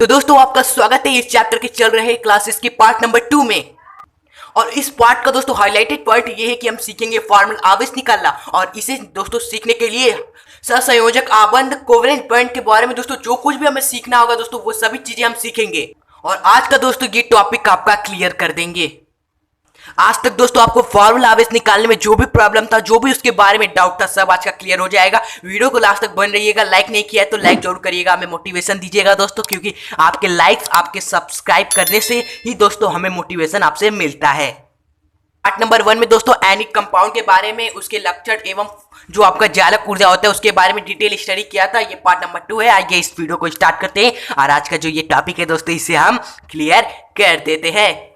तो दोस्तों आपका स्वागत है इस चैप्टर के चल रहे क्लासेस के पार्ट नंबर 2 में। और इस पार्ट का दोस्तों हाईलाइटेड पॉइंट ये है कि हम सीखेंगे फॉर्मल आवेश निकालना। और इसे दोस्तों सीखने के लिए सहसंयोजक आबंध कोवेलेंट पॉइंट के बारे में दोस्तों जो कुछ भी हमें सीखना होगा दोस्तों वो सभी चीजें हम सीखेंगे। और आज का दोस्तों ये टॉपिक आपका क्लियर कर देंगे। आज तक दोस्तों आपको फॉर्मूला आवेश निकालने में जो भी प्रॉब्लम था, जो भी उसके बारे में डाउट था, सब आज का क्लियर हो जाएगा। वीडियो को लास्ट तक बन रहिएगा। लाइक नहीं किया है तो लाइक जरूर करिएगा, हमें मोटिवेशन दीजिएगा दोस्तों, क्योंकि आपके लाइक्स, आपके सब्सक्राइब करने से ही दोस्तों हमें मोटिवेशन आपसे मिलता है। पार्ट नंबर 1 में दोस्तों एनिक कंपाउंड के बारे में, उसके लक्षण एवं जो आपका जालक ऊर्जा होता है उसके बारे में डिटेल स्टडी किया था। ये पार्ट नंबर 2 है। आइए इस वीडियो को स्टार्ट करते हैं और आज का जो ये टॉपिक है दोस्तों इसे हम क्लियर कर देते हैं।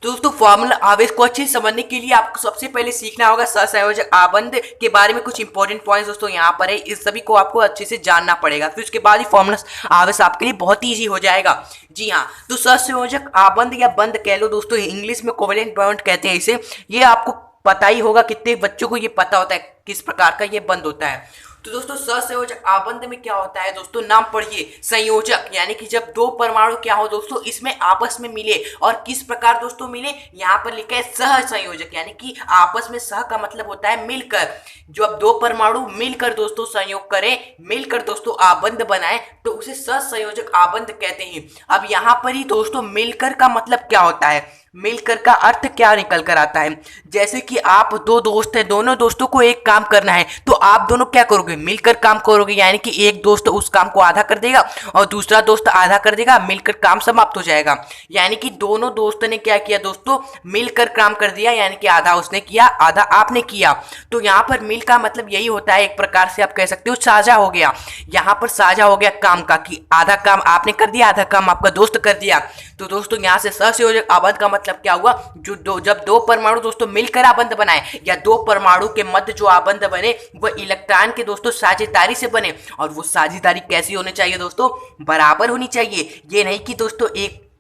दोस्तों फॉर्मूला आवेश को अच्छे से समझने के लिए आपको सबसे पहले सीखना होगा सहसंयोजक आबंध के बारे में। कुछ इंपॉर्टेंट पॉइंट्स दोस्तों यहाँ पर है, इस सभी को आपको अच्छे से जानना पड़ेगा। फिर उसके बाद ही फॉर्मूला आवेश आपके लिए बहुत ही ईजी हो जाएगा। जी हाँ, तो सहसंयोजक आबंध या बंध कह लो दोस्तों, इंग्लिश में कोवेलेंट बॉन्ड कहते हैं इसे। ये आपको पता ही होगा, कितने बच्चों को ये पता होता है किस प्रकार का ये बंध होता है। तो दोस्तों सहसंयोजक आबंध में क्या होता है दोस्तों, नाम पढ़िए। संयोजक यानी कि जब दो परमाणु क्या हो दोस्तों, इसमें आपस में मिले। और किस प्रकार दोस्तों मिले, यहाँ पर लिखा है सहसंयोजक, यानी कि आपस में सह का मतलब होता है मिलकर। जब दो परमाणु मिलकर दोस्तों संयोग करें, मिलकर दोस्तों आबंध बनाए तो उसे सहसंयोजक आबंध कहते हैं। अब यहाँ पर ही दोस्तों मिलकर का मतलब क्या होता है, मिलकर का अर्थ क्या निकल कर आता है। जैसे कि आप दो दोस्त हैं, दोनों दोस्तों को एक काम करना है तो आप दोनों क्या करोगे, मिलकर काम करोगे। यानी कि एक दोस्त उस काम को आधा कर देगा और दूसरा दोस्त आधा कर देगा, मिलकर काम समाप्त हो जाएगा। यानी कि दोनों दोस्तों ने क्या किया दोस्तों, मिलकर काम कर दिया। यानी कि आधा उसने किया, आधा आपने किया। तो यहाँ पर मिल का मतलब यही होता है, एक प्रकार से आप कह सकते हो साझा हो गया। यहाँ पर साझा हो गया काम का, कि आधा काम आपने कर दिया, आधा काम आपका दोस्त कर दिया। तो दोस्तों यहाँ से सहसंयोजक आबंध का मतलब क्या हुआ, जब दो परमाणु दोस्तों मिलकर आबंध बनाए या दो परमाणु के मध्य जो आबंध बने वह इलेक्ट्रॉन के दोस्तों साझेदारी से बने। और वो साझेदारी कैसी होनी चाहिए दोस्तों, बराबर होनी चाहिए। ये नहीं कि दोस्तों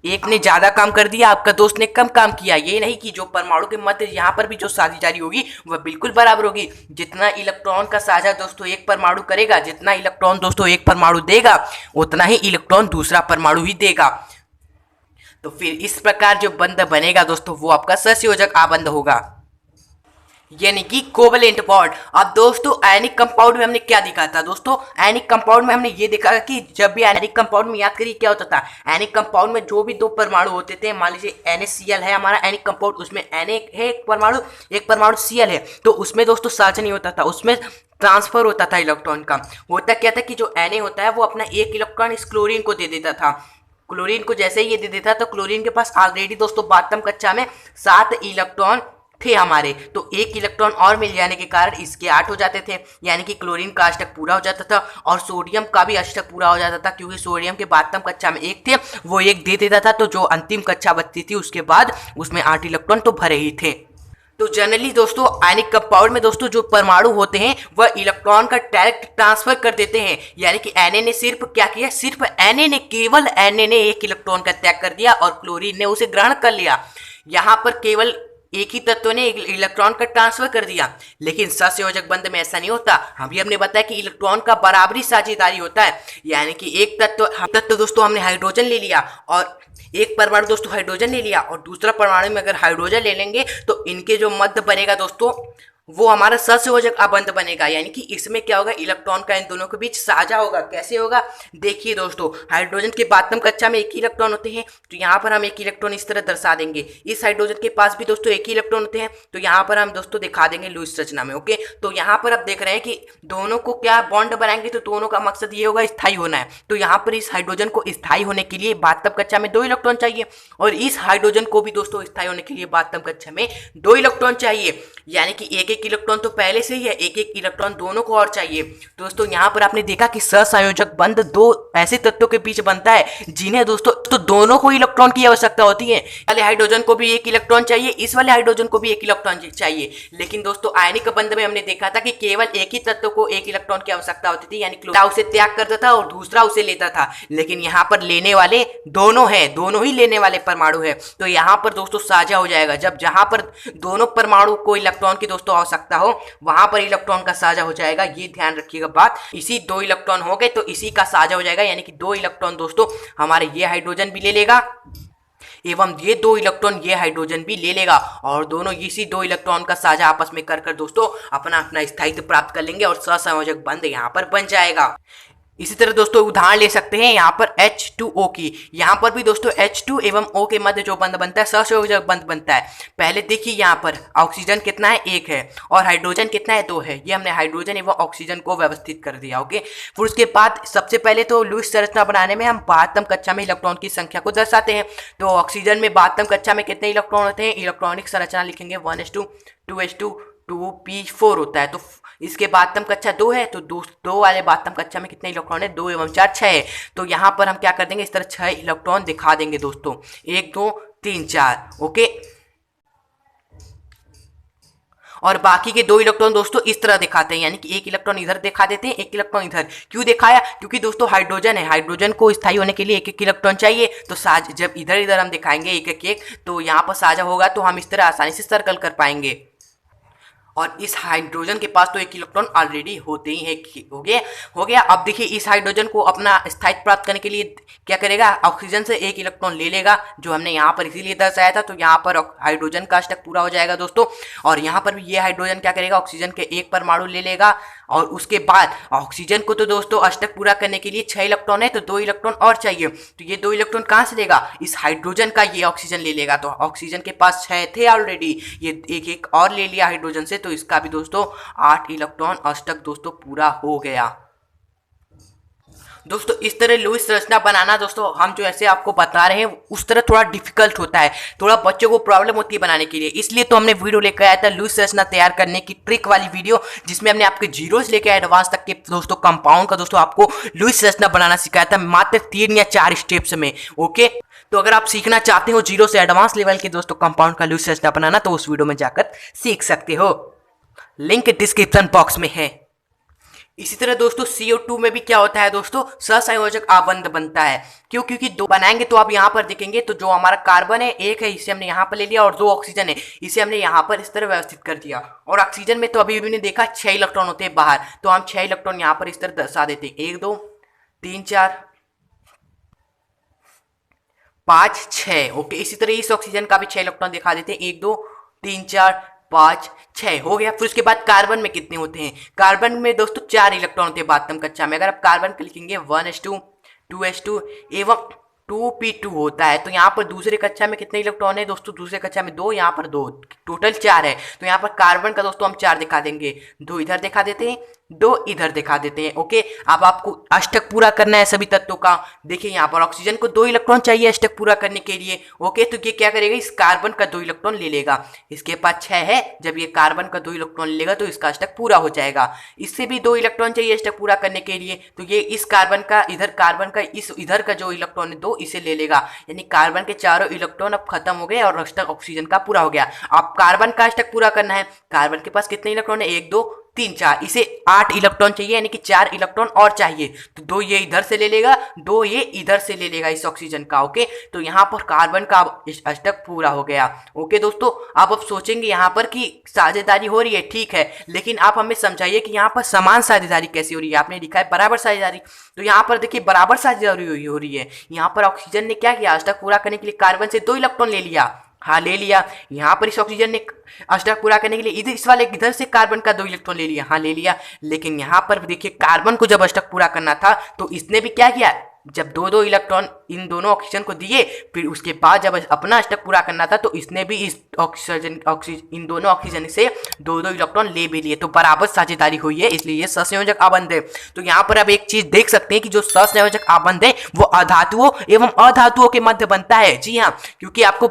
एक ने ज्यादा काम कर दिया, आपका दोस्त ने कम काम किया। ये नहीं कि जो परमाणु के मध्य यहाँ पर भी जो साझेदारी होगी वह बिल्कुल बराबर होगी। जितना इलेक्ट्रॉन का साझा दोस्तों एक परमाणु करेगा, जितना इलेक्ट्रॉन दोस्तों एक परमाणु देगा, उतना ही इलेक्ट्रॉन दूसरा परमाणु ही देगा। तो फिर इस प्रकार जो बंध बनेगा दोस्तों वो आपका सहसंयोजक आबंध होगा, यानी कि कोवेलेंट बॉन्ड। अब दोस्तों एनिक कंपाउंड में हमने क्या देखा था दोस्तों, एनिक कंपाउंड में हमने ये देखा कि जब भी एनिक कंपाउंड में याद करिए क्या होता था, एनिक कंपाउंड में जो भी दो परमाणु होते थे, मान लीजिए NaCl है हमारा एनिक कंपाउंड, उसमें Na है एक परमाणु Cl है, तो उसमें दोस्तों साझा नहीं होता था, उसमें ट्रांसफर होता था इलेक्ट्रॉन का। होता क्या था कि जो Na होता है वो अपना एक इलेक्ट्रॉन इस क्लोरीन को दे देता था। क्लोरीन को जैसे ही ये दे देता तो क्लोरीन के पास ऑलरेडी दोस्तों बातम कक्षा में 7 इलेक्ट्रॉन थे हमारे, तो एक इलेक्ट्रॉन और मिल जाने के कारण इसके 8 हो जाते थे। यानी कि क्लोरीन का अष्टक पूरा हो जाता था और सोडियम का भी अष्टक पूरा हो जाता था, क्योंकि सोडियम के बातम कक्षा में एक थे, वो एक दे देता था। तो जो अंतिम कक्षा बचती थी उसके बाद उसमें 8 इलेक्ट्रॉन तो भरे ही थे। तो जनरली दोस्तों एनिक कंपाउंड में दोस्तों जो परमाणु होते हैं वह इलेक्ट्रॉन का डायरेक्ट ट्रांसफर कर देते हैं। यानी कि Na ने सिर्फ क्या किया, सिर्फ केवल Na ने एक इलेक्ट्रॉन का त्याग कर दिया और क्लोरीन ने उसे ग्रहण कर लिया। यहाँ पर केवल एक ही तत्व ने इलेक्ट्रॉन का ट्रांसफर कर दिया। लेकिन सहसंयोजक बंध में ऐसा नहीं होता। हमने बताया कि इलेक्ट्रॉन का बराबरी साझेदारी होता है। यानी कि एक तत्व दोस्तों हमने हाइड्रोजन ले लिया और एक परमाणु दोस्तों हाइड्रोजन ले लिया और दूसरा परमाणु में अगर हाइड्रोजन ले लेंगे तो इनके जो मध्य बनेगा दोस्तों वो हमारा सहसंयोजक आबंध बनेगा। यानी कि इसमें क्या होगा, इलेक्ट्रॉन का इन दोनों के बीच साझा होगा। कैसे होगा, देखिए दोस्तों, हाइड्रोजन के बातम कक्षा में एक ही इलेक्ट्रॉन होते हैं, तो यहाँ पर हम एक इलेक्ट्रॉन इस तरह दर्शा देंगे। इस हाइड्रोजन के पास भी दोस्तों एक ही इलेक्ट्रॉन होते हैं, तो यहाँ पर हम दोस्तों दिखा देंगे लुईस रचना में। ओके, तो यहाँ पर आप देख रहे हैं कि दोनों को क्या बॉन्ड बनाएंगे, तो दोनों का मकसद ये होगा स्थायी होना है। तो यहाँ पर इस हाइड्रोजन को स्थायी होने के लिए बातम कक्षा में 2 इलेक्ट्रॉन चाहिए और इस हाइड्रोजन को भी दोस्तों स्थायी होने के लिए बातम कक्षा में 2 इलेक्ट्रॉन चाहिए। यानी कि एक इलेक्ट्रॉन तो पहले से ही है, एक इलेक्ट्रॉन दोनों को और चाहिए। दोस्तों यहाँ पर आपने देखा कि सहसंयोजक बंध दो ऐसे तत्वों के बीच बनता है जिन्हें दोस्तों तो दोनों को इलेक्ट्रॉन की आवश्यकता होती है। वाले हाइड्रोजन को भी एक इलेक्ट्रॉन चाहिए, इस वाले हाइड्रोजन को भी एक इलेक्ट्रॉन चाहिए। लेकिन दोस्तों आयनिक बंध में हमने देखा था कि केवल एक ही तत्व को एक इलेक्ट्रॉन की आवश्यकता होती थी, यानी क्लोरीन उसे त्याग करता था और दूसरा उसे लेता था। लेकिन यहाँ पर लेने वाले दोनों है, दोनों ही लेने वाले परमाणु है, तो यहाँ पर दोस्तों साझा हो जाएगा। जब जहां पर दोनों परमाणु को इलेक्ट्रॉन की दोस्तों आवश्यकता हो वहां पर इलेक्ट्रॉन का साझा हो जाएगा। ये ध्यान रखिएगा बात। इसी 2 इलेक्ट्रॉन हो गए तो इसी का साझा हो जाएगा, यानी कि 2 इलेक्ट्रॉन दोस्तों हमारे ये हाइड्रोजन भी ले लेगा एवं ये 2 इलेक्ट्रॉन ये हाइड्रोजन भी ले लेगा, और दोनों इसी 2 इलेक्ट्रॉन का साझा आपस में कर दोस्तों अपना अपना स्थायित्व प्राप्त कर लेंगे और सहसंयोजक बंध यहाँ पर बन जाएगा। इसी तरह दोस्तों उदाहरण ले सकते हैं यहाँ पर H2O की। यहाँ पर भी दोस्तों H2 एवं O के मध्य जो बंध बनता है सहसंयोजक बंध बनता है। पहले देखिए यहाँ पर ऑक्सीजन कितना है, 1 है, और हाइड्रोजन कितना है, 2 है। ये हमने हाइड्रोजन एवं ऑक्सीजन को व्यवस्थित कर दिया। ओके, फिर उसके बाद सबसे पहले तो लुईस संरचना बनाने में हम 72 कक्षा में इलेक्ट्रॉन की संख्या को दर्शाते हैं। तो ऑक्सीजन में 72 कक्षा में कितने इलेक्ट्रॉन होते हैं, इलेक्ट्रॉनिक संरचना लिखेंगे 1s2 2s2 2p4 होता है। तो इसके बातम कक्षा 2 है, तो दो वाले बातम कक्षा में कितने इलेक्ट्रॉन है, 2 एवं 4 6 है। तो यहाँ पर हम क्या कर देंगे, इस तरह 6 इलेक्ट्रॉन दिखा देंगे दोस्तों, 1 2 3 4। ओके, और बाकी के 2 इलेक्ट्रॉन दोस्तों इस तरह दिखाते हैं, यानी कि 1 इलेक्ट्रॉन इधर दिखा देते हैं, 1 इलेक्ट्रॉन इधर। क्यों दिखाया, क्योंकि दोस्तों हाइड्रोजन है, हाइड्रोजन को स्थायी होने के लिए 1 इलेक्ट्रॉन चाहिए। तो जब इधर इधर हम दिखाएंगे 1 तो यहाँ पर साझा होगा, तो हम इस तरह आसानी से सर्कल कर पाएंगे। और इस हाइड्रोजन के पास तो 1 इलेक्ट्रॉन ऑलरेडी होते ही है। हो गया। अब देखिए इस हाइड्रोजन को अपना स्थायित्व प्राप्त करने के लिए क्या करेगा, ऑक्सीजन से 1 इलेक्ट्रॉन ले लेगा, जो हमने यहाँ पर इसीलिए दर्शाया था। तो यहाँ पर हाइड्रोजन का अष्टक पूरा हो जाएगा दोस्तों। और यहाँ पर भी ये हाइड्रोजन क्या करेगा, ऑक्सीजन के 1 परमाणु ले लेगा, और उसके बाद ऑक्सीजन को तो दोस्तों अष्टक पूरा करने के लिए 6 इलेक्ट्रॉन है, तो 2 इलेक्ट्रॉन और चाहिए। तो ये 2 इलेक्ट्रॉन कहाँ से लेगा, इस हाइड्रोजन का ये ऑक्सीजन ले लेगा। तो ऑक्सीजन के पास 6 थे ऑलरेडी, ये एक और ले लिया हाइड्रोजन से, तो इसका भी दोस्तों 8 इलेक्ट्रॉन अष्टक दोस्तों पूरा हो गया। दोस्तों इस तरह लुईस संरचना बनाना दोस्तों हम जो ऐसे आपको बता रहे हैं उस तरह थोड़ा डिफिकल्ट होता है, थोड़ा बच्चों को प्रॉब्लम होती है बनाने के लिए। इसलिए तो हमने वीडियो लेकर आया था लुईस संरचना तैयार करने की ट्रिक वाली वीडियो, जिसमें हमने आपके जीरो से लेकर एडवांस तक के दोस्तों कंपाउंड का दोस्तों आपको लुईस संरचना बनाना सिखाया था, मात्र 3 या 4 स्टेप्स में। ओके, तो अगर आप सीखना चाहते हो जीरो से एडवांस लेवल के दोस्तों कंपाउंड का लुईस संरचना बनाना, तो उस वीडियो में जाकर सीख सकते हो, लिंक डिस्क्रिप्शन बॉक्स में है। इसी तरह दोस्तों CO2 में भी क्या होता है दोस्तों, सहसंयोजक आबंध बनता है। क्यों, क्योंकि 2 बनाएंगे तो आप यहाँ पर देखेंगे तो जो हमारा कार्बन है 1 है, इसे हमने यहाँ पर ले लिया, और 2 ऑक्सीजन है, इसे हमने यहाँ पर इस तरह व्यवस्थित कर दिया। और ऑक्सीजन में तो अभी भी ने देखा 6 इलेक्ट्रॉन होते हैं बाहर, तो हम 6 इलेक्ट्रॉन यहाँ पर इस तरह दर्शा देते हैं, 1 2 3 4 5 6। ओके, इसी तरह इस ऑक्सीजन का भी 6 इलेक्ट्रॉन दिखा देते हैं, 1 2 3 4 5 6 हो गया। फिर उसके बाद कार्बन में कितने होते हैं, कार्बन में दोस्तों 4 इलेक्ट्रॉन होते हैं बातम कक्षा में। अगर आप कार्बन के लिखेंगे 1s2 2s2 एवं 2p2 होता है, तो यहाँ पर दूसरे कक्षा में कितने इलेक्ट्रॉन है दोस्तों, दूसरे कक्षा में 2, यहाँ पर 2, टोटल 4 है। तो यहाँ पर कार्बन का दोस्तों हम 4 दिखा देंगे, 2 इधर दिखा देते हैं, 2 इधर दिखा देते हैं। ओके, अब आपको अष्टक पूरा करना है सभी तत्वों का। देखिए यहाँ पर ऑक्सीजन को 2 इलेक्ट्रॉन चाहिए अष्टक पूरा करने के लिए। ओके, तो ये क्या करेगा, इस कार्बन का 2 इलेक्ट्रॉन ले लेगा, इसके पास 6 है, जब ये कार्बन का 2 इलेक्ट्रॉन लेगा तो इसका अष्टक पूरा हो जाएगा। इससे भी 2 इलेक्ट्रॉन चाहिए अष्टक पूरा करने के लिए, तो ये इस कार्बन का इस इधर का जो इलेक्ट्रॉन है 2 इसे ले लेगा, यानी कार्बन के चारों इलेक्ट्रॉन अब खत्म हो गए और अष्टक ऑक्सीजन का पूरा हो गया। अब कार्बन का अष्टक पूरा करना है, कार्बन के पास कितने इलेक्ट्रॉन है, 1 2 3 4, इसे 8 इलेक्ट्रॉन चाहिए, यानी कि 4 इलेक्ट्रॉन और चाहिए, तो 2 ये इधर से ले लेगा, 2 ये इधर से ले लेगा इस ऑक्सीजन का। ओके, तो यहाँ पर कार्बन का अष्टक पूरा हो गया। ओके दोस्तों, आप सोचेंगे यहाँ पर कि साझेदारी हो रही है, ठीक है, लेकिन आप हमें समझाइए कि यहाँ पर समान साझेदारी कैसे हो रही है। आपने लिखा है बराबर साझेदारी, तो यहाँ पर देखिए बराबर साझेदारी हो रही है। यहाँ पर ऑक्सीजन ने क्या किया, अष्टक पूरा करने के लिए कार्बन से 2 इलेक्ट्रॉन ले लिया, हाँ ले लिया। यहाँ पर इस ऑक्सीजन ने अष्टक पूरा करने के लिए इधर इस वाले इधर से कार्बन का 2 इलेक्ट्रॉन ले लिया, हाँ ले लिया। लेकिन यहाँ पर देखिए कार्बन को जब अष्टक पूरा करना था तो इसने भी क्या किया, जब 2 इलेक्ट्रॉन इन दोनों ऑक्सीजन को दिए, फिर उसके बाद जब अपना अष्टक पूरा करना था तो इसने भी इस इन दोनों ऑक्सीजन से 2 इलेक्ट्रॉन ले भी लिए, तो बराबर साझेदारी हुई है, इसलिए ये सहसंयोजक आबंध है। तो यहाँ पर अब एक चीज देख सकते हैं कि जो सहसंयोजक आबंध है वो अधातुओं एवं अधातुओं के मध्य बनता है। जी हाँ, क्योंकि आपको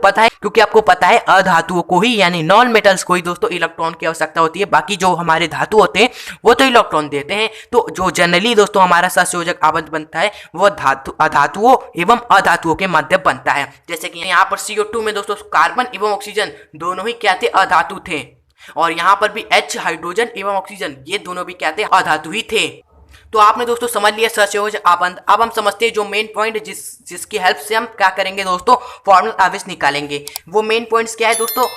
पता है अधातुओं को ही, यानी नॉन मेटल्स को ही दोस्तों इलेक्ट्रॉन की आवश्यकता होती है, बाकी जो हमारे धातु होते हैं वो तो इलेक्ट्रॉन देते हैं। तो जो जनरली दोस्तों हमारा सहसंयोजक आबंध बनता है वो अधातुओं एवं अधातुओं के मध्य बनता है। जैसे कि यहाँ पर CO2 में दोस्तों कार्बन एवं ऑक्सीजन दोनों ही क्या थे, अधातु थे, और यहाँ पर भी H हाइड्रोजन एवं ऑक्सीजन ये दोनों भी क्या थे, अधातु ही थे। तो आपने दोस्तों समझ लिया सहसंयोजक आबंध। अब हम समझते हैं जो मेन पॉइंट जिसकी हेल्प से हम क्या करेंगे दोस्तों, फॉर्मल आवेश निकालेंगे। वो मेन पॉइंट्स क्या है दोस्तों,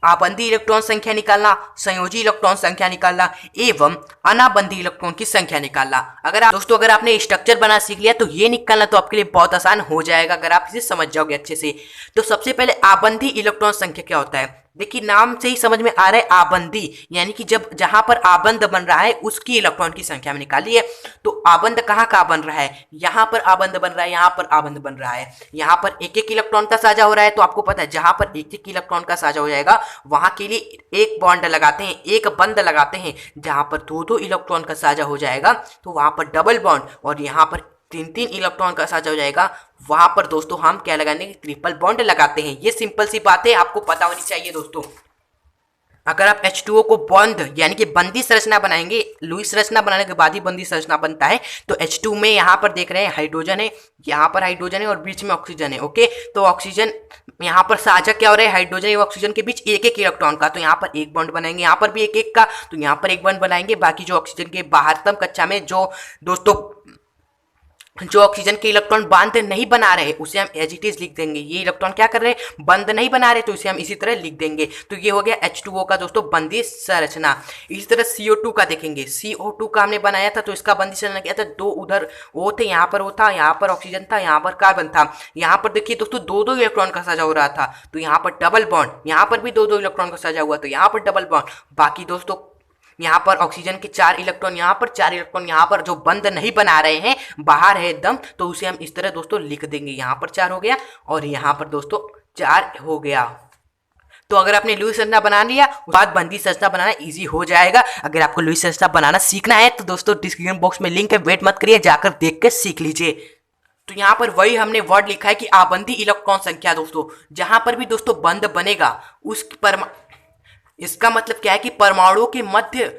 आबंदी इलेक्ट्रॉन संख्या निकालना, संयोजी इलेक्ट्रॉन संख्या निकालना एवं अनाबंदी इलेक्ट्रॉन की संख्या निकालना। अगर आपने स्ट्रक्चर बना सीख लिया तो ये निकालना तो आपके लिए बहुत आसान हो जाएगा अगर आप इसे समझ जाओगे अच्छे से। तो सबसे पहले आबंदी इलेक्ट्रॉन संख्या क्या होता है, देखिए नाम से ही समझ में आ रहा है आबंदी, यानी कि जब जहां पर आबंद बन रहा है उसकी इलेक्ट्रॉन की संख्या में निकाली है। तो आबंद कहाँ का बन रहा है, यहाँ पर आबंद बन रहा है, यहाँ पर आबंद बन रहा है, यहाँ पर एक एक इलेक्ट्रॉन का साझा हो रहा है। तो आपको पता है जहां पर एक एक इलेक्ट्रॉन का साझा हो जाएगा वहां के लिए एक बॉन्ड लगाते हैं, एक बंद लगाते हैं। जहां पर दो दो इलेक्ट्रॉन का साझा हो जाएगा तो वहां पर डबल बॉन्ड, और यहाँ पर तीन तीन इलेक्ट्रॉन का साझा हो जाएगा वहां पर दोस्तों हम क्या लगाने, ट्रिपल बॉन्ड लगाते हैं। ये सिंपल सी बात है, आपको पता होनी चाहिए दोस्तों। अगर आप H2O को बंद यानी कि बंदी संरचना बनाएंगे, लुईस संरचना बनाने के बाद ही बंदी संरचना बनता है। तो H2 में यहाँ पर देख रहे हैं हाइड्रोजन है, यहाँ पर हाइड्रोजन है और बीच में ऑक्सीजन है। ओके, तो ऑक्सीजन यहाँ पर साझा क्या हो रहा है, हाइड्रोजन और ऑक्सीजन के बीच एक एक इलेक्ट्रॉन का। तो यहाँ पर एक बॉन्ड बनाएंगे, यहाँ पर भी एक एक का, तो यहाँ पर एक बॉन्ड बनाएंगे। बाकी जो ऑक्सीजन के बाहरतम कक्षा में जो ऑक्सीजन के इलेक्ट्रॉन बंद नहीं बना रहे उसे हम एज इट इज लिख देंगे। ये इलेक्ट्रॉन क्या कर रहे हैं, बंद नहीं बना रहे, तो इसे हम इसी तरह लिख देंगे। तो ये हो गया H2O का दोस्तों बंदी संरचना। इसी तरह CO2 का देखेंगे, CO2 का हमने बनाया था तो इसका बंदी संरचना क्या था, दो उधर O थे, यहाँ पर O था, यहाँ पर ऑक्सीजन था, यहाँ पर कार्बन था। यहाँ पर देखिए दोस्तों दो दो इलेक्ट्रॉन का साझा हो रहा था, तो यहाँ पर डबल बॉन्ड, यहाँ पर भी दो दो इलेक्ट्रॉन का साझा हुआ तो यहाँ पर डबल बॉन्ड। बाकी दोस्तों यहाँ पर ऑक्सीजन के 4 इलेक्ट्रॉन, यहाँ पर 4 इलेक्ट्रॉन, यहाँ पर जो बंद नहीं बना रहे हैं, बाहर है एकदम, तो उसे हम इस तरह दोस्तों लिख देंगे। यहाँ पर 4 हो गया और यहाँ पर दोस्तों 4 हो गया। तो अगर आपने लुईस संरचना बना लिया उसके बाद बंदी संरचना बनाना इजी हो जाएगा। अगर आपको लुईस संरचना बनाना सीखना है तो दोस्तों डिस्क्रिप्शन बॉक्स में लिंक है, वेट मत करिए, जाकर देख के सीख लीजिए। तो यहाँ पर वही हमने वर्ड लिखा है कि आबंदी इलेक्ट्रॉन संख्या दोस्तों, जहां पर भी दोस्तों बंद बनेगा उस पर, इसका मतलब क्या है कि परमाणुओं के मध्य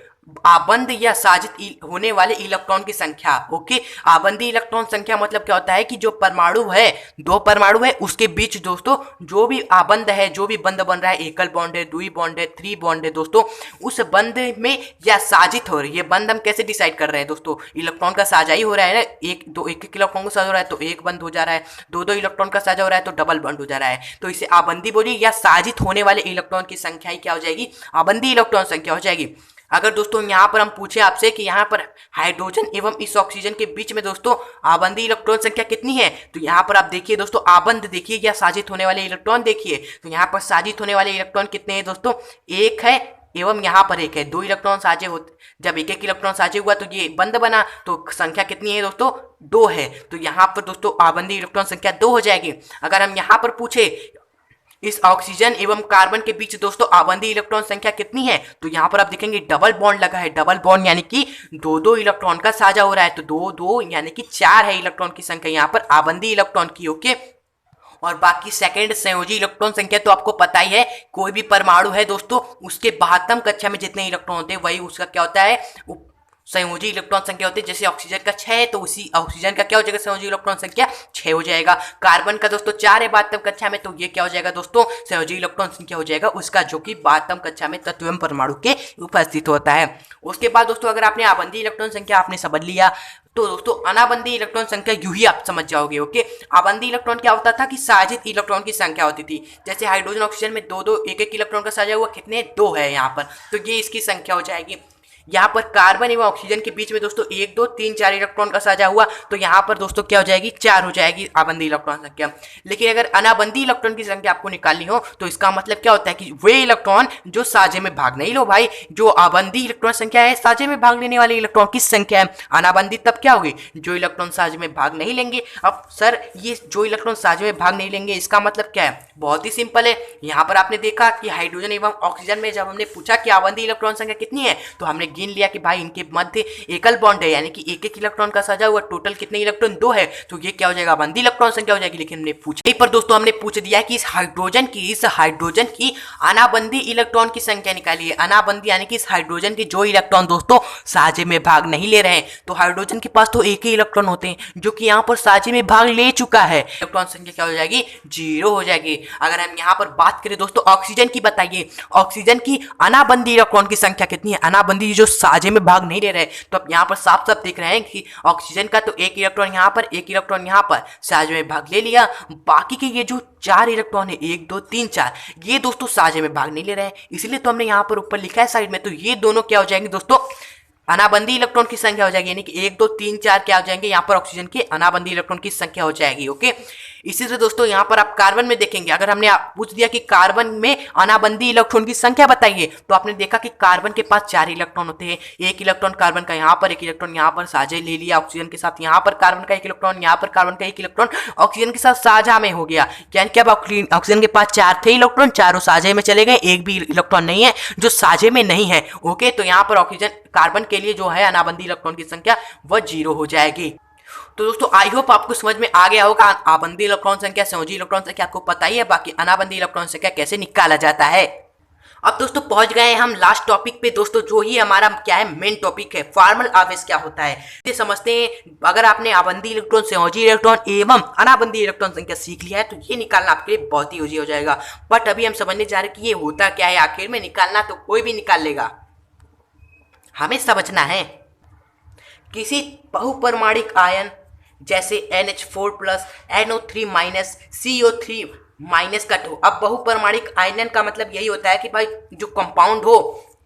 आबंद या साजित होने वाले इलेक्ट्रॉन की संख्या। ओके, आबंदी इलेक्ट्रॉन संख्या मतलब क्या होता है कि जो परमाणु है, दो परमाणु है, उसके बीच दोस्तों जो भी आबंद है, जो भी बंद बन रहा है, एकल बॉन्ड है, द्वि बॉन्ड है, थ्री बॉन्ड है दोस्तों, उस बंद में या साजित हो रही है। बंद हम कैसे डिसाइड कर रहे हैं दोस्तों, इलेक्ट्रॉन का साझा ही हो रहा है ना, एक एक इलेक्ट्रॉन का साझा हो रहा है तो एक बंद हो जा रहा है, दो दो इलेक्ट्रॉन का साझा हो रहा है तो डबल बंद हो जा रहा है। तो इसे आबंदी बोलिए, या साजित होने वाले इलेक्ट्रॉन की संख्या ही क्या हो जाएगी, आबंदी इलेक्ट्रॉन संख्या हो जाएगी। अगर दोस्तों यहाँ पर हम पूछे आपसे कि यहाँ पर हाइड्रोजन एवं इस ऑक्सीजन के बीच में दोस्तों आबंदी इलेक्ट्रॉन संख्या कितनी है, तो यहाँ पर आप देखिए दोस्तों आबंद देखिए या साजित होने वाले इलेक्ट्रॉन देखिए, तो यहाँ पर साजित होने वाले इलेक्ट्रॉन कितने हैं दोस्तों, एक है एवं यहाँ पर एक है। दो इलेक्ट्रॉन साझे होते, जब एक एक इलेक्ट्रॉन साझे हुआ तो ये बंद बना, तो संख्या कितनी है दोस्तों, 2 है। तो यहाँ पर दोस्तों आबंदी इलेक्ट्रॉन संख्या 2 हो जाएगी। अगर हम यहाँ पर पूछे इस ऑक्सीजन एवं कार्बन के बीच दोस्तों आबंदी इलेक्ट्रॉन संख्या कितनी है, तो यहाँ पर आप देखेंगे डबल बॉन्ड लगा है। डबल बॉन्ड यानी कि दो दो इलेक्ट्रॉन का साझा हो रहा है, तो दो दो यानी कि 4 है इलेक्ट्रॉन की संख्या यहाँ पर आबंदी इलेक्ट्रॉन की। ओके, और बाकी सेकंड संयोजी इलेक्ट्रॉन संख्या तो आपको पता ही है, कोई भी परमाणु है दोस्तों उसके बाहरतम कक्षा में जितने इलेक्ट्रॉन होते हैं वही उसका क्या होता है, संयोजी इलेक्ट्रॉन संख्या होती है। जैसे ऑक्सीजन का 6 है तो उसी ऑक्सीजन का क्या हो जाएगा, संयोजी इलेक्ट्रॉन संख्या 6 हो जाएगा। कार्बन का दोस्तों 4 है बाह्यतम कक्षा में, तो ये क्या हो जाएगा दोस्तों, संयोजी इलेक्ट्रॉन संख्या हो जाएगा उसका, जो कि बाह्यतम कक्षा में तत्व एवं परमाणु के उपस्थित होता है। उसके बाद दोस्तों अगर आपने आबंदी इलेक्ट्रॉन संख्या आपने समझ लिया, तो दोस्तों अनाबंदी इलेक्ट्रॉन संख्या यूं ही आप समझ जाओगे। ओके, आबंदी इलेक्ट्रॉन क्या होता था कि साजित इलेक्ट्रॉन की संख्या होती थी। जैसे हाइड्रोजन ऑक्सीजन में दो दो एक एक इलेक्ट्रॉन का साझा हुआ, कितने, 2 है यहाँ पर, तो ये इसकी संख्या हो जाएगी। यहाँ पर कार्बन एवं ऑक्सीजन के बीच में दोस्तों 1 2 3 4 इलेक्ट्रॉन का साझा हुआ, तो यहाँ पर दोस्तों क्या हो जाएगी, 4 हो जाएगी आबंदी इलेक्ट्रॉन संख्या। लेकिन अगर अनाबंदी इलेक्ट्रॉन की संख्या आपको निकालनी हो तो इसका मतलब क्या होता है कि वे इलेक्ट्रॉन जो साझे में भाग नहीं, लो भाई जो आबंदी इलेक्ट्रॉन संख्या है साझे में भाग लेने वाले इलेक्ट्रॉन की संख्या है। अनाबंदी तब क्या होगी, जो इलेक्ट्रॉन साझे में भाग नहीं लेंगे। अब सर ये जो इलेक्ट्रॉन साझे में भाग नहीं लेंगे इसका मतलब क्या है, बहुत ही सिंपल है। यहाँ पर आपने देखा कि हाइड्रोजन एवं ऑक्सीजन में जब हमने पूछा कि आबंदी इलेक्ट्रॉन संख्या कितनी है, तो हमने गिन लिया कि भाई इनके मध्य एकल बॉन्ड है, यानी कि एक एक इलेक्ट्रॉन का साझा हुआ, टोटल कितने इलेक्ट्रॉन, 2 है, तो ये क्या हो जाएगा, आबंदी इलेक्ट्रॉन संख्या हो जाएगी। लेकिन हमने पूछा पर दोस्तों हमने पूछ दिया कि इस हाइड्रोजन की अनाबंदी इलेक्ट्रॉन की संख्या निकालिए। अनाबंदी यानी कि इस हाइड्रोजन के जो इलेक्ट्रॉन दोस्तों साझे में भाग नहीं ले रहे हैं, तो हाइड्रोजन के पास तो एक ही इलेक्ट्रॉन होते हैं जो कि यहाँ पर साझे में भाग ले चुका है, इलेक्ट्रॉन संख्या क्या हो जाएगी, 0 हो जाएगी। अगर हम यहाँ पर बात करें दोस्तों ऑक्सीजन की, बताइए ऑक्सीजन की अनाबंदी इलेक्ट्रॉन की संख्या कितनी है, अनाबंदी जो साझे में भाग नहीं ले रहे। तो अब यहाँ पर साफ साफ दिख रहे हैं कि ऑक्सीजन का तो एक इलेक्ट्रॉन यहाँ पर, एक इलेक्ट्रॉन यहाँ पर साझे में भाग ले लिया। बाकी के ये जो 4 इलेक्ट्रॉन है, 1 2 3 4, ये दोस्तों साझे में भाग नहीं ले रहे हैं, इसलिए तो हमने यहाँ पर ऊपर लिखा है साइड में। तो ये दोनों क्या हो जाएंगे दोस्तों, अनाबंदी इलेक्ट्रॉन की संख्या हो जाएगी, यानी कि 1 2 3 4 क्या हो जाएंगे, यहाँ पर ऑक्सीजन की अनाबंदी इलेक्ट्रॉन की संख्या हो जाएगी। ओके, इसी से दोस्तों यहाँ पर आप कार्बन में देखेंगे, अगर हमने पूछ दिया कि कार्बन में अनाबंदी इलेक्ट्रॉन की संख्या बताइए, तो आपने देखा कि कार्बन के पास 4 इलेक्ट्रॉन होते हैं, एक इलेक्ट्रॉन कार्बन का यहाँ पर, एक इलेक्ट्रॉन यहाँ पर साझे ले लिया ऑक्सीजन के साथ, यहाँ पर कार्बन का एक इलेक्ट्रॉन, यहाँ पर कार्बन का एक इलेक्ट्रॉन ऑक्सीजन के साथ साझा में हो गया। यानी कि अब ऑक्सीजन के पास 4 थे इलेक्ट्रॉन, चारों साझे में चले गए, एक भी इलेक्ट्रॉन नहीं है जो साझे में नहीं है। ओके, तो यहाँ पर ऑक्सीजन कार्बन के लिए जो है अनाबंदी इलेक्ट्रॉन की संख्या वह 0 हो जाएगी। तो दोस्तों आई होप आपको समझ में आ गया होगा, आबंदी इलेक्ट्रॉन संख्या, संयोजी इलेक्ट्रॉन संख्या आपको पता ही है, बाकी अनाबंदी इलेक्ट्रॉन संख्या कैसे निकाला जाता है। अब दोस्तों पहुंच गए हम लास्ट टॉपिक पे दोस्तों, जो ही हमारा क्या है मेन टॉपिक है, फॉर्मल आवेश क्या होता है ये समझते हैं। अगर आपने आबंदी इलेक्ट्रॉन, संयोजी इलेक्ट्रॉन एवं अनाबंदी इलेक्ट्रॉन संख्या सीख लिया है तो ये निकालना आपके लिए बहुत ही ईजी हो जाएगा। बट अभी हम समझने जा रहे हैं कि ये होता क्या है, आखिर में निकालना तो कोई भी निकाल लेगा, हमें समझना है। किसी बहुपरमाणिक आयन जैसे NH4+, NO3-, CO3- का हो। अब बहुपरमाणिक आयन का मतलब यही होता है कि भाई जो कंपाउंड हो,